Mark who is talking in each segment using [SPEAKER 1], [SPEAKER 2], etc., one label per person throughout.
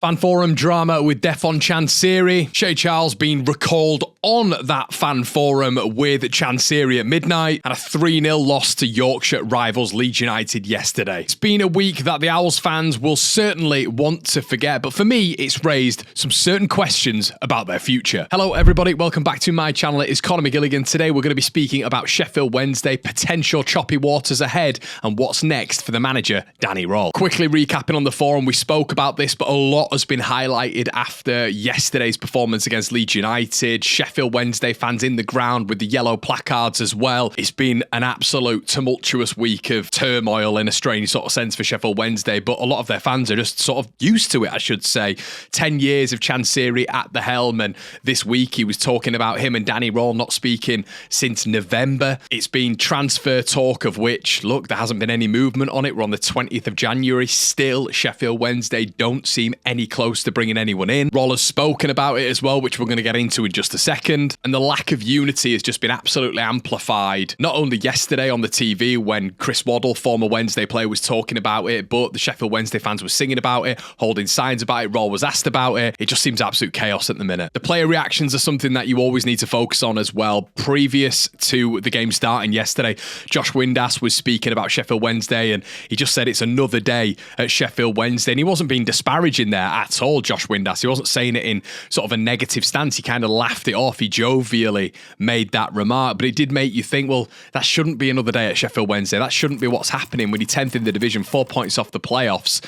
[SPEAKER 1] Fan forum drama with Dejphon Chansiri. Shea Charles being recalled on that fan forum with Chansiri at midnight, and a 3-0 loss to Yorkshire rivals Leeds United yesterday. It's been a week that the Owls fans will certainly want to forget, but for me, it's raised some certain questions about their future. Hello everybody, welcome back to my channel. It is Conor McGilligan. Today we're going to be speaking about Sheffield Wednesday, potential choppy waters ahead, and what's next for the manager, Danny Röhl. Quickly recapping on the forum, we spoke about this, but a lot has been highlighted after yesterday's performance against Leeds United. Sheffield Wednesday fans in the ground with the yellow placards as well. It's been an absolute tumultuous week of turmoil in a strange sort of sense for Sheffield Wednesday, but a lot of their fans are just sort of used to it, I should say. 10 years of Chansiri at the helm, and this week he was talking about him and Danny Röhl not speaking since November. It's been transfer talk, of which, look, there hasn't been any movement on it. We're on the 20th of January. Still, Sheffield Wednesday don't seem any close to bringing anyone in. Röhl has spoken about it as well, which we're going to get into in just a second. And the lack of unity has just been absolutely amplified. Not only yesterday on the TV when Chris Waddle, former Wednesday player, was talking about it, but the Sheffield Wednesday fans were singing about it, holding signs about it. Röhl was asked about it. It just seems absolute chaos at the minute. The player reactions are something that you always need to focus on as well. Previous to the game starting yesterday, Josh Windass was speaking about Sheffield Wednesday, and he just said it's another day at Sheffield Wednesday. And he wasn't being disparaging there at all, Josh Windass. He wasn't saying it in sort of a negative stance. He kind of laughed it off. He jovially made that remark, but it did make you think, well, that shouldn't be another day at Sheffield Wednesday. That shouldn't be what's happening when you're 10th in the division, 4 points off the playoffs,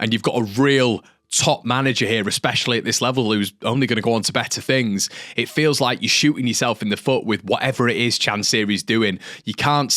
[SPEAKER 1] and you've got a real top manager here, especially at this level, who's only going to go on to better things. It feels like you're shooting yourself in the foot with whatever it is Chansiri's doing. You can't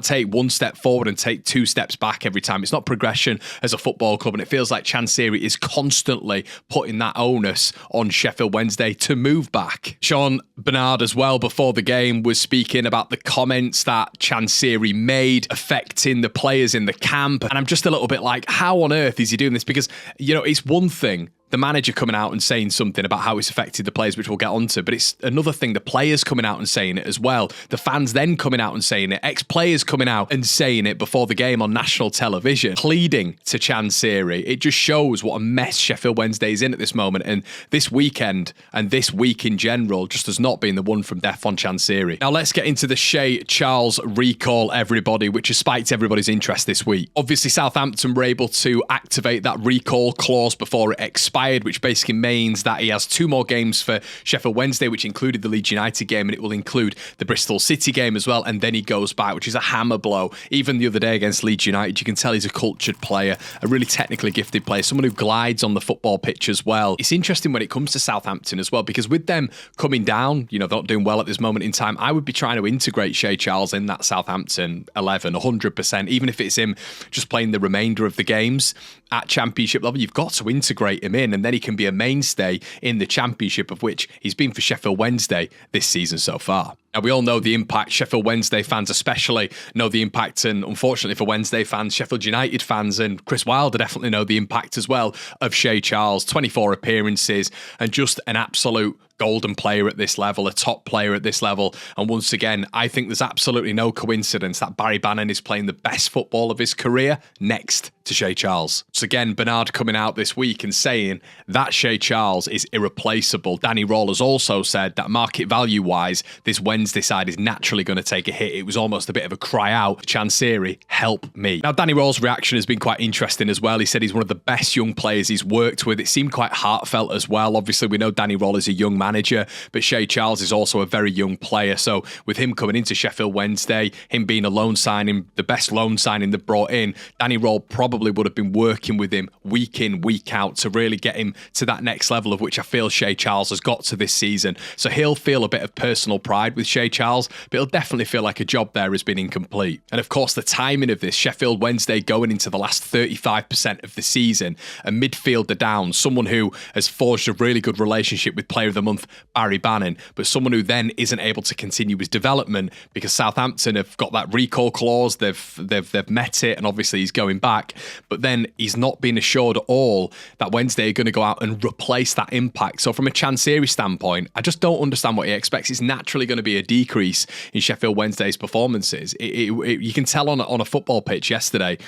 [SPEAKER 1] take one step forward and take 2 steps back every time. It's not progression as a football club, and it feels like Chansiri is constantly putting that onus on Sheffield Wednesday to move back. Sean Bernard as well, before the game, was speaking about the comments that Chansiri made affecting the players in the camp, and I'm just a little bit like, how on earth is he doing this? Because, you know, it's one thing the manager coming out and saying something about how it's affected the players, which we'll get onto, but it's another thing the players coming out and saying it as well. The fans then coming out and saying it, ex-players coming out and saying it before the game on national television, pleading to Chansiri. It just shows what a mess Sheffield Wednesday is in at this moment, and this weekend and this week in general just has not been the one from Dejphon Chansiri. Now let's get into the Shea Charles recall, everybody, which has spiked everybody's interest this week. Obviously Southampton were able to activate that recall clause before it expired, which basically means that he has 2 more games for Sheffield Wednesday, which included the Leeds United game, and it will include the Bristol City game as well, and then he goes back, which is a hammer blow. Even the other day against Leeds United, you can tell he's a cultured player, a really technically gifted player, someone who glides on the football pitch as well. It's interesting when it comes to Southampton as well, because with them coming down, you know, they're not doing well at this moment in time, I would be trying to integrate Shea Charles in that Southampton 11, 100%, even if it's him just playing the remainder of the games at championship level. You've got to integrate him in, and then he can be a mainstay in the championship, of which he's been for Sheffield Wednesday this season so far. Now, we all know the impact, Sheffield Wednesday fans especially know the impact, and unfortunately for Wednesday fans, Sheffield United fans and Chris Wilder definitely know the impact as well of Shea Charles. 24 appearances and just an absolute golden player at this level, a top player at this level. And once again, I think there's absolutely no coincidence that Barry Bannon is playing the best football of his career next to Shea Charles. So again, Bernard coming out this week and saying that Shea Charles is irreplaceable. Danny Röhl has also said that market value wise, this Wednesday side is naturally going to take a hit. It was almost a bit of a cry out, Chansiri, help me. Now, Danny Röhl's reaction has been quite interesting as well. He said he's one of the best young players he's worked with. It seemed quite heartfelt as well. Obviously, we know Danny Röhl is a young manager, but Shea Charles is also a very young player. So with him coming into Sheffield Wednesday, him being a loan signing, the best loan signing they've brought in, Danny Röhl probably would have been working with him week in, week out to really get him to that next level, of which I feel Shea Charles has got to this season. So he'll feel a bit of personal pride with Shea Charles, but he'll definitely feel like a job there has been incomplete. And of course, the timing of this, Sheffield Wednesday going into the last 35% of the season, a midfielder down, someone who has forged a really good relationship with Player of the Month Barry Bannon, but someone who then isn't able to continue his development because Southampton have got that recall clause, they've met it, and obviously he's going back, but then he's not been assured at all that Wednesday are going to go out and replace that impact. So from a Chansiri standpoint, I just don't understand what he expects. It's naturally going to be a decrease in Sheffield Wednesday's performances. You can tell on a football pitch yesterday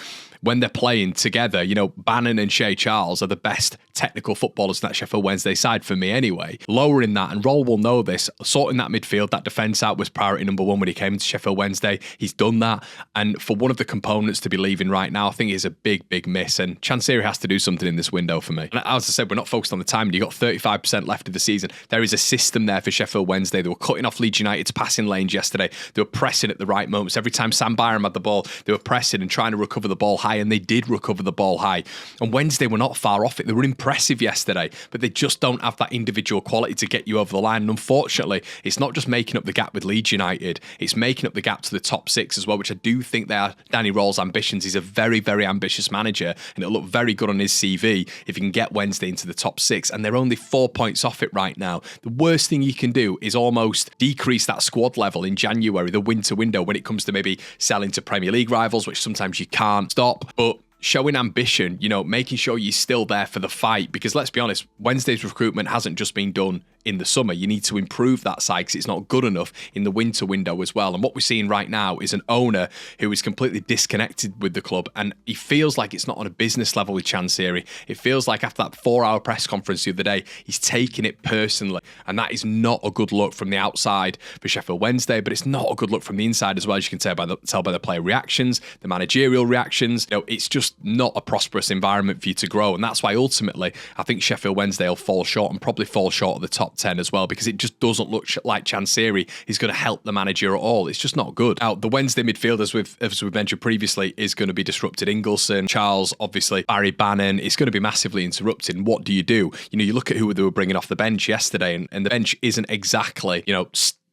[SPEAKER 1] when they're playing together, Bannon and Shea Charles are the best technical footballers in that Sheffield Wednesday side for me anyway. Lowering that, and Röhl will know this, sorting that midfield, that defence out was priority number one when he came into Sheffield Wednesday. He's done that. And for one of the components to be leaving right now, I think is a big, big miss. And Chansiri has to do something in this window for me. And as I said, we're not focused on the time. You've got 35% left of the season. There is a system there for Sheffield Wednesday. They were cutting off Leeds United's passing lanes yesterday. They were pressing at the right moments. Every time Sam Byram had the ball, they were pressing and trying to recover the ball high, and they did recover the ball high. And Wednesday were not far off it. They were impressive yesterday, but they just don't have that individual quality to get you over the line. And unfortunately, it's not just making up the gap with Leeds United, it's making up the gap to the top six as well, which I do think they are Danny Röhl's ambitions. He's a very, very ambitious manager, and it'll look very good on his CV if he can get Wednesday into the top six. And they're only 4 points off it right now. The worst thing you can do is almost decrease that squad level in January, the winter window, when it comes to maybe selling to Premier League rivals, which sometimes you can't stop. But showing ambition, making sure you're still there for the fight, because let's be honest, Wednesday's recruitment hasn't just been done in the summer. You need to improve that side because it's not good enough in the winter window as well. And what we're seeing right now is an owner who is completely disconnected with the club, and he feels like it's not on a business level with Chansiri. It feels like after that 4-hour press conference the other day, he's taking it personally, and that is not a good look from the outside for Sheffield Wednesday, but it's not a good look from the inside as well, as you can tell by the player reactions, the managerial reactions. It's just not a prosperous environment for you to grow, and that's why ultimately I think Sheffield Wednesday will fall short, and probably fall short of the top 10 as well, because it just doesn't look like Chansiri is going to help the manager at all. It's just not good. Now, the Wednesday midfield, as we've mentioned previously, is going to be disrupted. Ingleson, Charles, obviously, Barry Bannon, it's going to be massively interrupted. And what do? You look at who they were bringing off the bench yesterday, and the bench isn't exactly,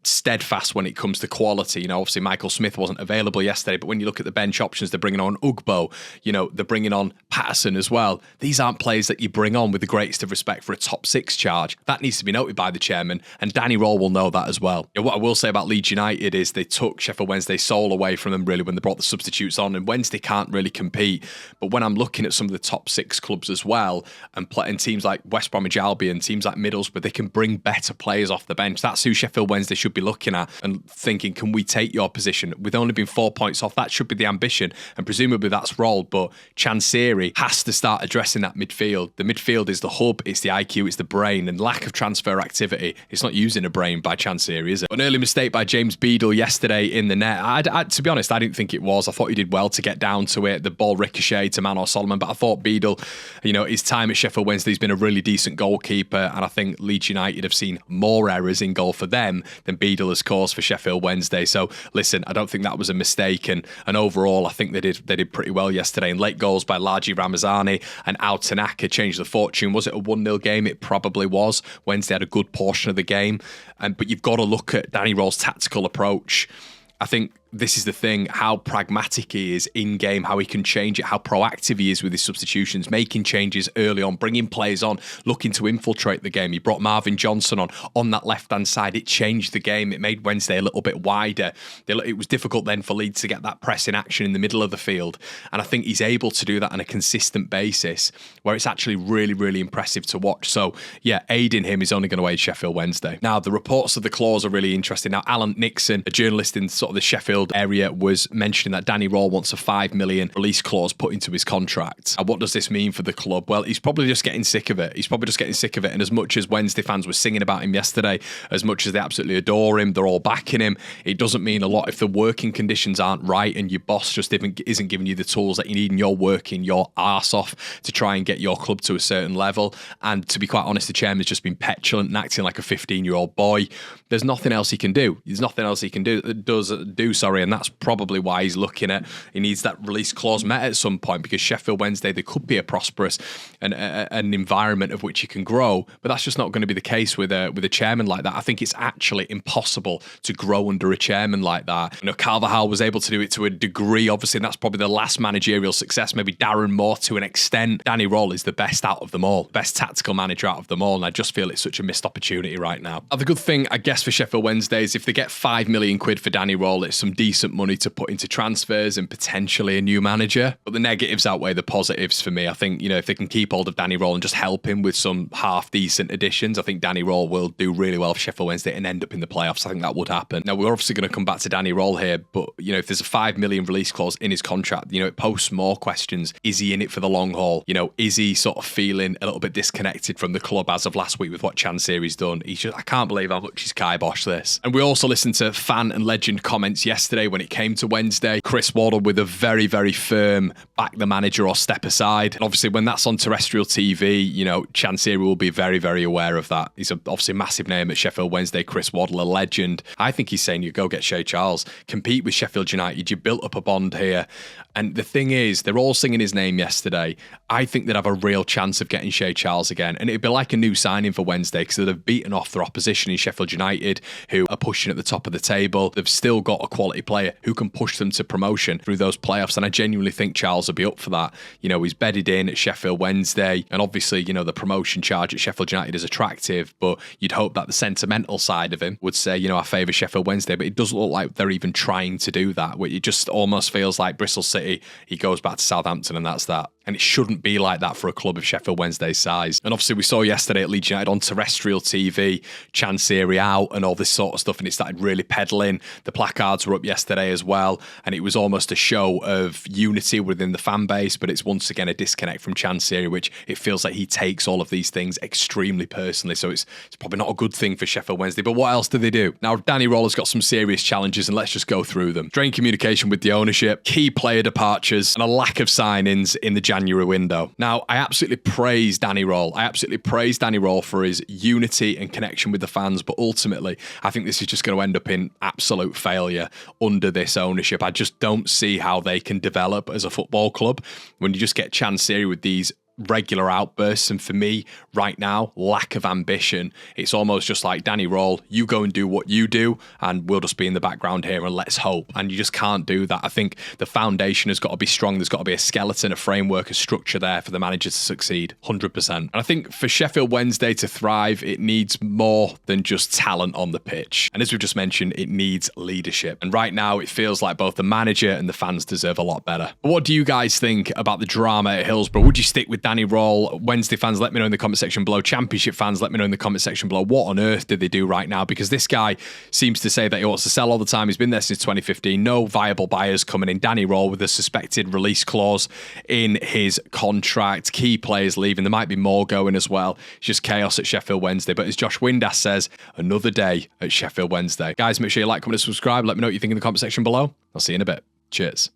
[SPEAKER 1] steadfast when it comes to quality. Obviously Michael Smith wasn't available yesterday, but when you look at the bench options, they're bringing on Ugbo, they're bringing on Patterson as well. These aren't players that you bring on with the greatest of respect for a top six charge. That needs to be noted by the chairman, and Danny Röhl will know that as well. What I will say about Leeds United is they took Sheffield Wednesday's soul away from them really when they brought the substitutes on, and Wednesday can't really compete. But when I'm looking at some of the top six clubs as well, and teams like West Bromwich Albion, teams like Middlesbrough, they can bring better players off the bench. That's who Sheffield Wednesday should be looking at and thinking, can we take your position? With only been 4 points off, that should be the ambition, and presumably that's Röhl. But Chansiri has to start addressing that midfield. The midfield is the hub, it's the IQ, it's the brain, and lack of transfer activity. It's not using a brain by Chansiri, is it? An early mistake by James Beadle yesterday in the net. To be honest, I didn't think it was. I thought he did well to get down to it. The ball ricocheted to Manor Solomon, but I thought Beadle, his time at Sheffield Wednesday, he's been a really decent goalkeeper, and I think Leeds United have seen more errors in goal for them than Beadle has caused for Sheffield Wednesday. So listen, I don't think that was a mistake, and overall I think they did pretty well yesterday. And late goals by Laji Ramazani and Al Tanaka changed the fortune. Was it a 1-0 game? It probably was. Wednesday had a good portion of the game, but you've got to look at Danny Röhl's tactical approach. I think this is the thing, how pragmatic he is in-game, how he can change it, how proactive he is with his substitutions, making changes early on, bringing players on, looking to infiltrate the game. He brought Marvin Johnson on that left-hand side. It changed the game. It made Wednesday a little bit wider. It was difficult then for Leeds to get that pressing action in the middle of the field. And I think he's able to do that on a consistent basis where it's actually really, really impressive to watch. So, yeah, aiding him is only going to aid Sheffield Wednesday. Now, the reports of the clause are really interesting. Now, Alan Nixon, a journalist in sort of the Sheffield area, was mentioning that Danny Röhl wants a $5 million release clause put into his contract. And what does this mean for the club? Well, he's probably just getting sick of it. And as much as Wednesday fans were singing about him yesterday, as much as they absolutely adore him, they're all backing him, it doesn't mean a lot if the working conditions aren't right and your boss just isn't giving you the tools that you need and you're working your arse off to try and get your club to a certain level. And to be quite honest, the chairman's just been petulant and acting like a 15-year-old boy. There's nothing else he can do. And that's probably why he's looking at, he needs that release clause met at some point, because Sheffield Wednesday, there could be a prosperous and an environment of which you can grow, but that's just not going to be the case with a chairman like that. I think it's actually impossible to grow under a chairman like that. Carvajal was able to do it to a degree, obviously, and that's probably the last managerial success. Maybe Darren Moore to an extent. Danny Röhl is the best out of them all, best tactical manager out of them all, and I just feel it's such a missed opportunity right now. The good thing, I guess, for Sheffield Wednesday is if they get £5 million for Danny Röhl, it's some decent money to put into transfers and potentially a new manager. But the negatives outweigh the positives for me. I think, if they can keep hold of Danny Röhl and just help him with some half-decent additions, I think Danny Röhl will do really well for Sheffield Wednesday and end up in the playoffs. I think that would happen. Now, we're obviously going to come back to Danny Röhl here, but, if there's a $5 million release clause in his contract, it posts more questions. Is he in it for the long haul? Is he sort of feeling a little bit disconnected from the club as of last week with what Chansiri's done? I can't believe how much he's kiboshed this. And we also listened to fan and legend comments yesterday when it came to Wednesday. Chris Waddle with a very, very firm back the manager or step aside. And obviously, when that's on terrestrial TV, Chansiri will be very, very aware of that. He's obviously a massive name at Sheffield Wednesday. Chris Waddle, a legend. I think he's saying, you go get Shea Charles, compete with Sheffield United. You built up a bond here. And the thing is, they're all singing his name yesterday. I think they'd have a real chance of getting Shea Charles again. And it'd be like a new signing for Wednesday because they've beaten off their opposition in Sheffield United, who are pushing at the top of the table. They've still got a quality player who can push them to promotion through those playoffs. And I genuinely think Charles will be up for that. He's bedded in at Sheffield Wednesday. And obviously, the promotion charge at Sheffield United is attractive. But you'd hope that the sentimental side of him would say, I favour Sheffield Wednesday. But it doesn't look like they're even trying to do that. It just almost feels like Bristol City, he goes back to Southampton and that's that. And it shouldn't be like that for a club of Sheffield Wednesday's size. And obviously we saw yesterday at Leeds United on terrestrial TV, Chansiri out and all this sort of stuff, and it started really peddling. The placards were up yesterday as well, and it was almost a show of unity within the fan base, but it's once again a disconnect from Chansiri, which it feels like he takes all of these things extremely personally. So it's probably not a good thing for Sheffield Wednesday. But what else do they do? Now, Danny Röhl has got some serious challenges, and let's just go through them. Strained communication with the ownership, key player departures, and a lack of signings in the January window. Now, I absolutely praise Danny Röhl. I absolutely praise Danny Röhl for his unity and connection with the fans, but ultimately, I think this is just going to end up in absolute failure under this ownership. I just don't see how they can develop as a football club when you just get Chansiri with these regular outbursts. And for me, right now, lack of ambition. It's almost just like, Danny Röhl, you go and do what you do, and we'll just be in the background here and let's hope. And you just can't do that. I think the foundation has got to be strong. There's got to be a skeleton, a framework, a structure there for the manager to succeed, 100%. And I think for Sheffield Wednesday to thrive, it needs more than just talent on the pitch. And as we've just mentioned, it needs leadership. And right now, it feels like both the manager and the fans deserve a lot better. But what do you guys think about the drama at Hillsborough? Would you stick with Danny Röhl? Wednesday fans, let me know in the comment section below. Championship fans, let me know in the comment section below. What on earth did they do right now? Because this guy seems to say that he wants to sell all the time. He's been there since 2015. No viable buyers coming in. Danny Röhl with a suspected release clause in his contract. Key players leaving. There might be more going as well. It's just chaos at Sheffield Wednesday. But as Josh Windass says, another day at Sheffield Wednesday. Guys, make sure you like, comment, and subscribe. Let me know what you think in the comment section below. I'll see you in a bit. Cheers.